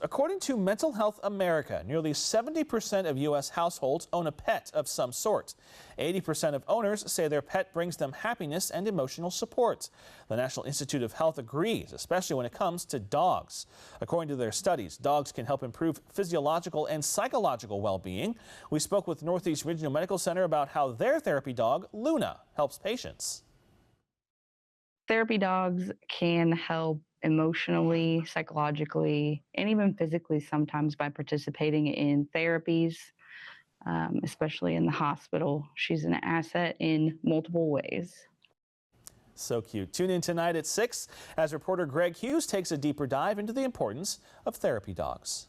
According to Mental Health America, nearly 70% of U.S. households own a pet of some sort. 80% of owners say their pet brings them happiness and emotional support. The National Institute of Health agrees, especially when it comes to dogs. According to their studies, dogs can help improve physiological and psychological well-being. We spoke with Northeast Regional Medical Center about how their therapy dog, Luna, helps patients. Therapy dogs can help emotionally, psychologically, and even physically sometimes by participating in therapies, especially in the hospital. She's an asset in multiple ways. So cute. Tune in tonight at 6 as reporter Greg Hughes takes a deeper dive into the importance of therapy dogs.